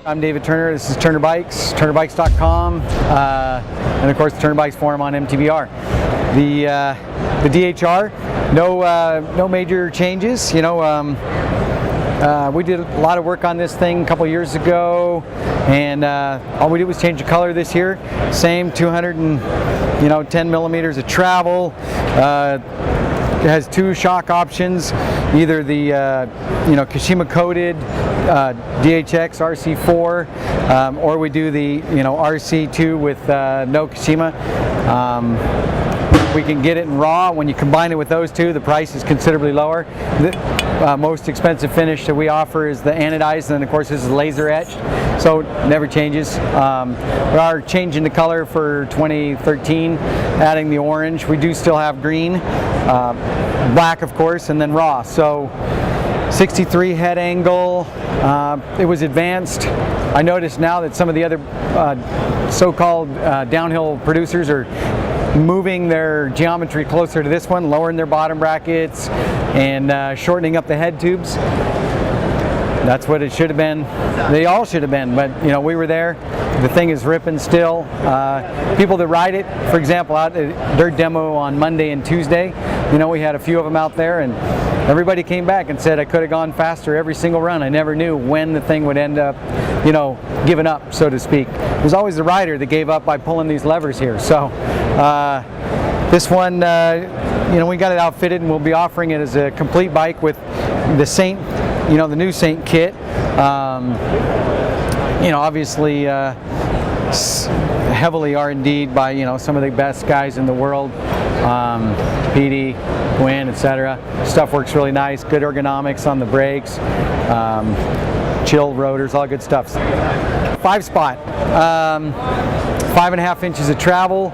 I'm David Turner. This is Turner Bikes, turnerbikes.com, and of course the Turner Bikes forum on MTBR. The DHR, no major changes. You know, we did a lot of work on this thing a couple years ago, and all we did was change the color this year. Same 210 millimeters of travel. It has two shock options, either the Kashima coated DHX RC4, or we do the RC2 with no Kashima. We can get it in raw. When you combine it with those two, the price is considerably lower. The most expensive finish that we offer is the anodized, and then of course this is laser etched, so it never changes. We are changing the color for 2013, adding the orange. We do still have green, black of course, and then raw. So 63 head angle. It was advanced. I noticed now that some of the other so-called downhill producers are moving their geometry closer to this one, lowering their bottom brackets and shortening up the head tubes. That's what it should have been. They all should have been, but we were there. The thing is ripping still. People that ride it, for example, out at dirt demo on Monday and Tuesday, we had a few of them out there, and everybody came back and said I could have gone faster every single run. I never knew when the thing would end up, giving up, so to speak. It was always the rider that gave up by pulling these levers here. So this one, we got it outfitted, and we'll be offering it as a complete bike with the Saint, the new Saint kit. Obviously heavily R&D'd by some of the best guys in the world, PD, Gwyn, etc. Stuff works really nice. Good ergonomics on the brakes, chill rotors, all good stuff. 5-spot, 5.5 inches of travel.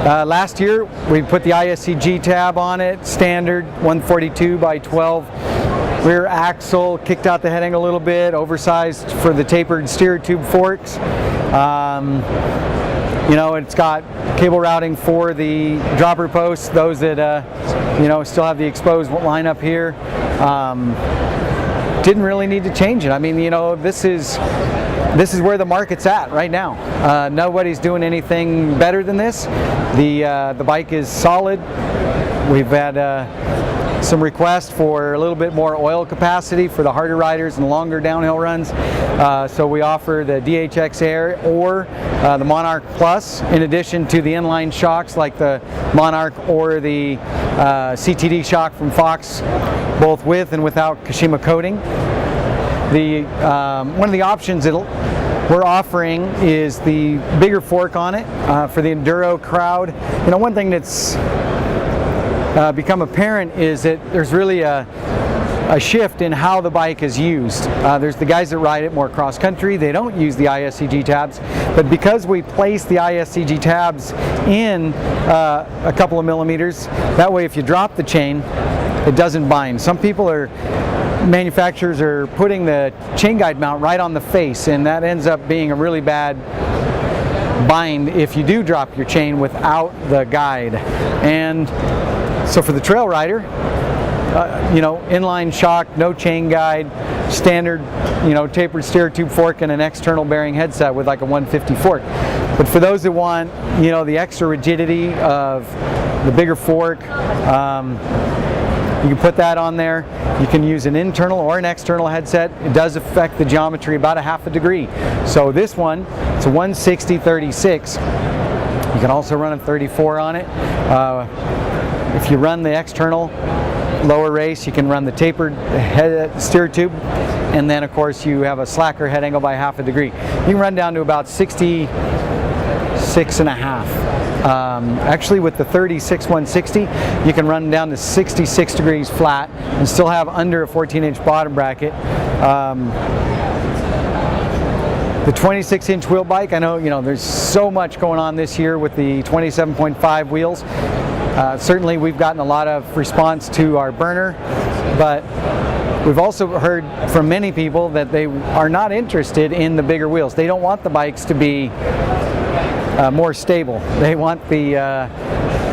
Last year we put the ISCG tab on it, standard 142 by 12 rear axle, kicked out the head angle a little bit, oversized for the tapered steer tube forks. It's got cable routing for the dropper posts, those that still have the exposed line up here. Didn't really need to change it. I mean, this is where the market's at right now. Nobody's doing anything better than this. The bike is solid. We've had some requests for a little bit more oil capacity for the harder riders and longer downhill runs. So we offer the DHX Air or the Monarch Plus, in addition to the inline shocks like the Monarch or the CTD shock from Fox, both with and without Kashima coating. One of the options that we're offering is the bigger fork on it for the enduro crowd. One thing that's become apparent is that there's really a shift in how the bike is used. There's the guys that ride it more cross country, they don't use the ISCG tabs, but because we place the ISCG tabs in a couple of millimeters, that way if you drop the chain, it doesn't bind. Some manufacturers are putting the chain guide mount right on the face, and that ends up being a really bad bind if you do drop your chain without the guide. And so for the trail rider, inline shock, no chain guide, standard, tapered steer tube fork and an external bearing headset with like a 150 fork. But for those that want, the extra rigidity of the bigger fork, you can put that on there. You can use an internal or an external headset. It does affect the geometry about a half a degree. So this one, it's a 160/36. You can also run a 34 on it. If you run the external lower race, you can run the tapered steer tube, and then of course you have a slacker head angle by half a degree. You can run down to about 66.5. Actually with the 36 160, you can run down to 66 degrees flat and still have under a 14-inch bottom bracket. The 26-inch wheel bike, I know there's so much going on this year with the 27.5 wheels. Certainly we've gotten a lot of response to our burner, but we've also heard from many people that they are not interested in the bigger wheels. They don't want the bikes to be more stable. They want the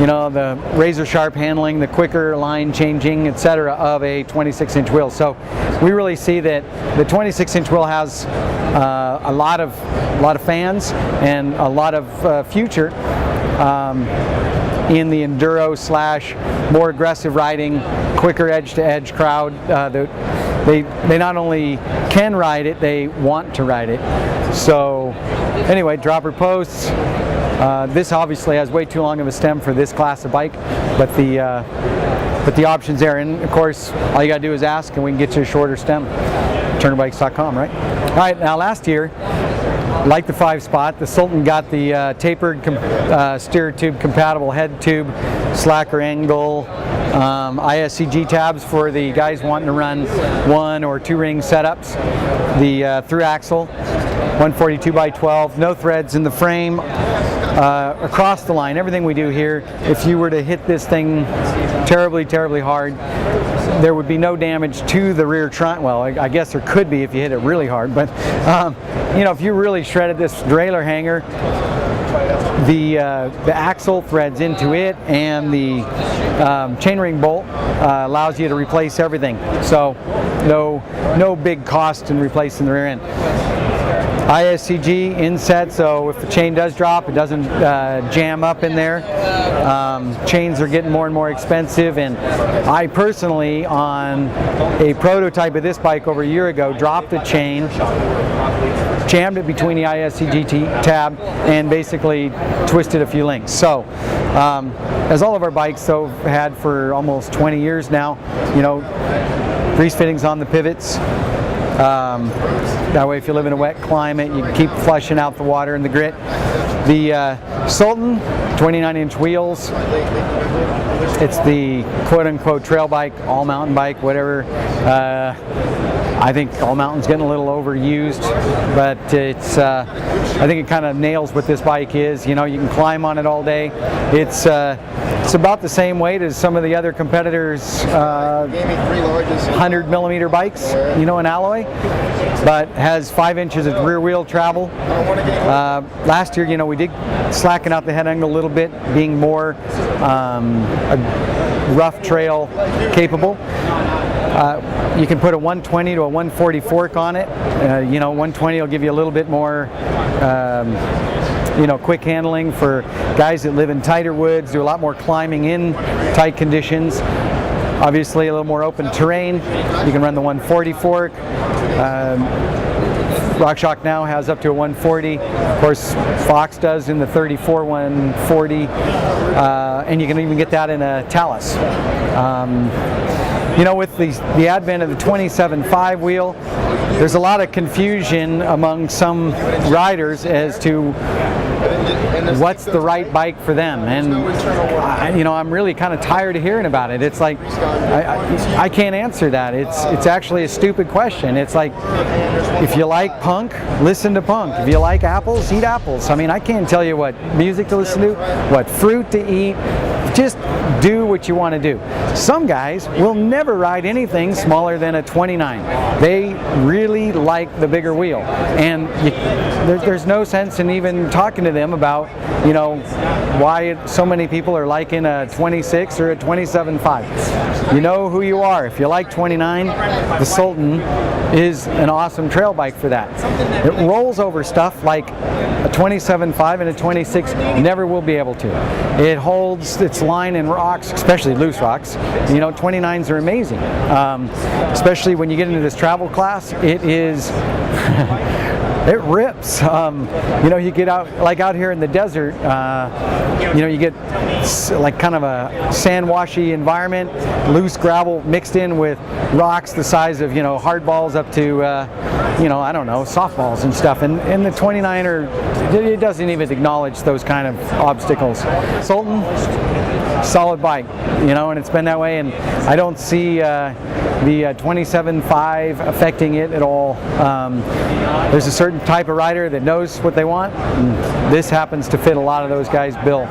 you know, the razor sharp handling, the quicker line changing, etc. of a 26-inch wheel. So we really see that the 26-inch wheel has a lot of fans and a lot of future in the enduro slash more aggressive riding, quicker edge-to-edge crowd. They not only can ride it, they want to ride it. So anyway, dropper posts. This obviously has way too long of a stem for this class of bike, but the options there. And of course, all you gotta do is ask, and we can get you a shorter stem. Interbikes.com, right? All right. Now, last year, like the 5-spot, the Sultan got the tapered steer tube compatible head tube, slacker angle, ISCG tabs for the guys wanting to run 1 or 2 ring setups, the through axle, 142x12, no threads in the frame, across the line. Everything we do here, if you were to hit this thing terribly, terribly hard, there would be no damage to the rear trunk. Well, I guess there could be if you hit it really hard, but you know, if you really shredded this derailleur hanger, the axle threads into it, and the chainring bolt allows you to replace everything. So no big cost in replacing the rear end. ISCG inset, so if the chain does drop, it doesn't jam up in there. Chains are getting more and more expensive, and I personally, on a prototype of this bike over a year ago, dropped a chain, jammed it between the ISCG tab, and basically twisted a few links. So as all of our bikes though had for almost 20 years now, you know, grease fittings on the pivots. That way, if you live in a wet climate, you can keep flushing out the water and the grit. The Sultan, 29-inch wheels. It's the quote-unquote trail bike, all mountain bike, whatever. I think all mountain's getting a little overused, but it's I think it kind of nails what this bike is. You know, you can climb on it all day. It's about the same weight as some of the other competitors' 100mm bikes, you know, in alloy, but has 5 inches of rear wheel travel. Last year, you know, we did slacken out the head angle a little bit, being more rough trail capable. You can put a 120 to a 140 fork on it. You know, 120 will give you a little bit more you know, quick handling for guys that live in tighter woods, do a lot more climbing in tight conditions. Obviously a little more open terrain. You can run the 140 fork. RockShox now has up to a 140. Of course, Fox does in the 34 140, and you can even get that in a Talus. You know, with the advent of the 27.5 wheel, there's a lot of confusion among some riders as to what's the right bike for them, and you know, I'm really kind of tired of hearing about it. It's like I can't answer that. It's actually a stupid question. It's like, if you like punk, listen to punk. If you like apples, eat apples. I mean, I can't tell you what music to listen to, what fruit to eat. Just do what you want to do. Some guys will never ride anything smaller than a 29. They really like the bigger wheel, and there's no sense in even talking to them about, you know, why so many people are liking a 26 or a 27.5. You know who you are. If you like 29, the Sultan is an awesome trail bike for that. It rolls over stuff like a 27.5 and a 26 never will be able to. It holds its line in rocks, especially loose rocks. You know, 29s are amazing, especially when you get into this travel class. It is it rips. You know, you get out, like out here in the desert, you know, you get like kind of a sand washy environment, loose gravel mixed in with rocks the size of, you know, hard balls up to, you know, I don't know, softballs and stuff. And the 29er, it doesn't even acknowledge those kind of obstacles. Sultan, solid bike, you know, and it's been that way, and I don't see the 27.5 affecting it at all. There's a certain type of rider that knows what they want, and this happens to fit a lot of those guys' bill.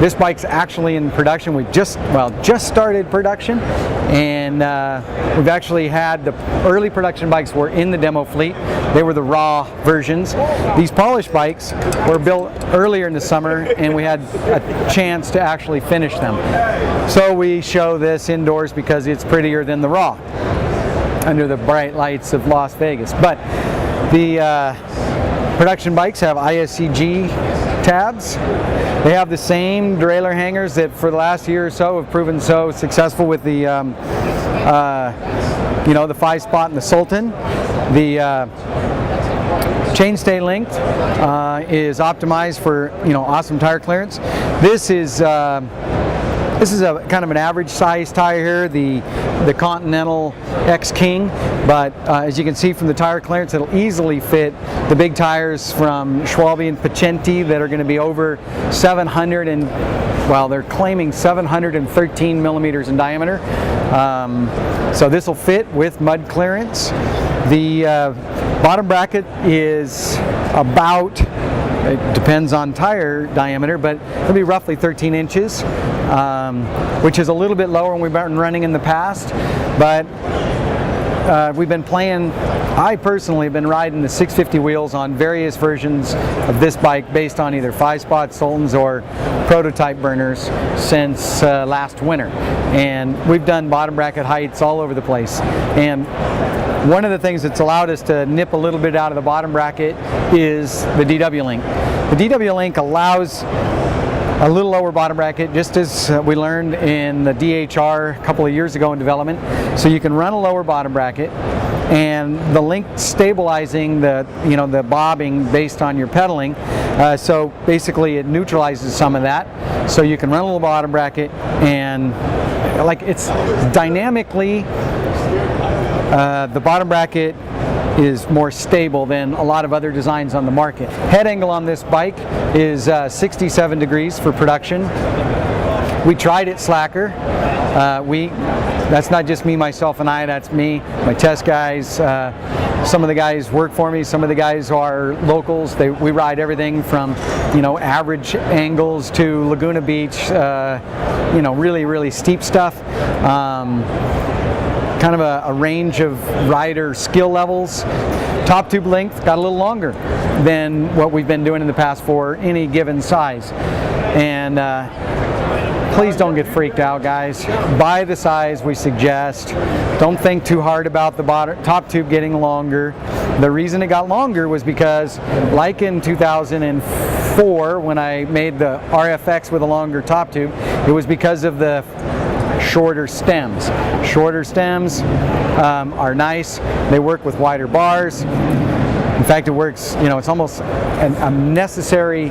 This bike's actually in production. We just started production, and we've actually had the early production bikes were in the demo fleet. They were the raw versions. These polished bikes were built earlier in the summer, and we had a chance to actually finish them. So we show this indoors because it's prettier than the raw, under the bright lights of Las Vegas. But the production bikes have ISCG tabs. They have the same derailleur hangers that for the last year or so have proven so successful with the the 5-spot and the Sultan. The chainstay length is optimized for awesome tire clearance. This is a kind of an average size tire here, the Continental X King, but as you can see from the tire clearance, it'll easily fit the big tires from Schwalbe and Pacenti that are going to be over 700 and, well, they're claiming 713 millimeters in diameter. So this will fit with mud clearance. The bottom bracket is about, it depends on tire diameter, but it'll be roughly 13 inches, which is a little bit lower than we've been running in the past, but we've been playing, I personally have been riding the 650 wheels on various versions of this bike based on either 5-spot Sultans or prototype burners since last winter. And we've done bottom bracket heights all over the place. And one of the things that's allowed us to nip a little bit out of the bottom bracket is the DW link. The DW link allows a little lower bottom bracket, just as we learned in the DHR a couple of years ago in development. So you can run a lower bottom bracket, and the link stabilizing the bobbing based on your pedaling. So basically it neutralizes some of that. So you can run a little bottom bracket, and like it's dynamically, the bottom bracket is more stable than a lot of other designs on the market. Head angle on this bike is 67 degrees for production. We tried it slacker. That's not just me, myself, and I. That's me, my test guys. Some of the guys work for me. Some of the guys are locals. We ride everything from, average angles to Laguna Beach. Really, really steep stuff. Kind of a range of rider skill levels. Top tube length got a little longer than what we've been doing in the past for any given size. And please don't get freaked out, guys. Buy the size we suggest. Don't think too hard about the top tube getting longer. The reason it got longer was because, like in 2004 when I made the RFX with a longer top tube, it was because of the shorter stems. Shorter stems are nice. They work with wider bars. In fact, it works, it's almost a necessary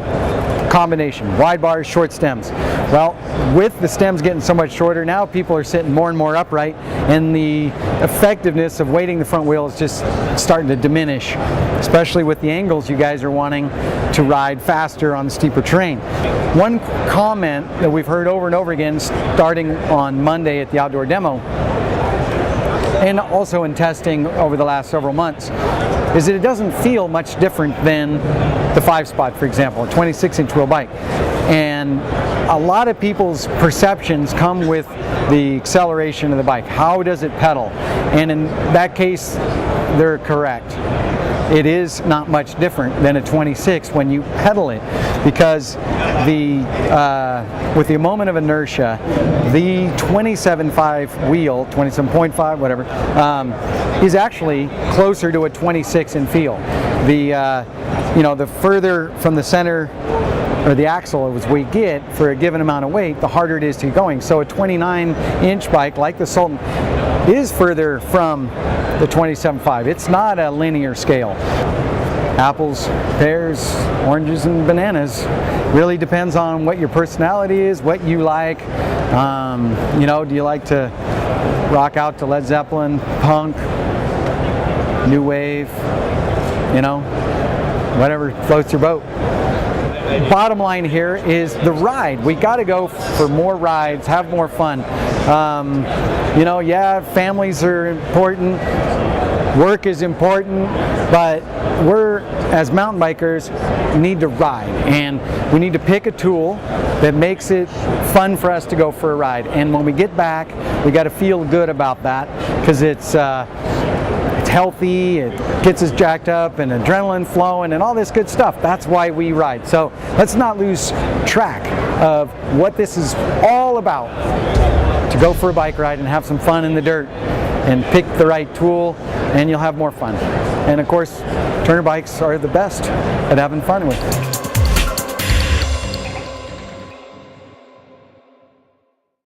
combination. Wide bars, short stems. Well, with the stems getting so much shorter, now people are sitting more and more upright, and the effectiveness of weighting the front wheel is just starting to diminish, especially with the angles you guys are wanting to ride faster on steeper terrain. One comment that we've heard over and over again, starting on Monday at the outdoor demo, and also in testing over the last several months, is that it doesn't feel much different than the 5-spot, for example, a 26-inch wheel bike. And a lot of people's perceptions come with the acceleration of the bike. How does it pedal? And in that case, they're correct. It is not much different than a 26 when you pedal it, because with the moment of inertia, the 27.5 wheel, 27.5, whatever, is actually closer to a 26 in feel. The further from the center or the axle as we get for a given amount of weight, the harder it is to get going. So a 29-inch bike like the Sultan is further from the 27.5. It's not a linear scale. Apples, pears, oranges, and bananas. Really depends on what your personality is, what you like. Do you like to rock out to Led Zeppelin, punk, new wave, whatever floats your boat. Bottom line here is the ride. We got to go for more rides, have more fun. Yeah, families are important, work is important, but we're as mountain bikers, we need to ride, and we need to pick a tool that makes it fun for us to go for a ride. And when we get back, we got to feel good about that, because it's healthy, it gets us jacked up and adrenaline flowing and all this good stuff. That's why we ride. So let's not lose track of what this is all about, to go for a bike ride and have some fun in the dirt and pick the right tool, and you'll have more fun. And of course, Turner bikes are the best at having fun with.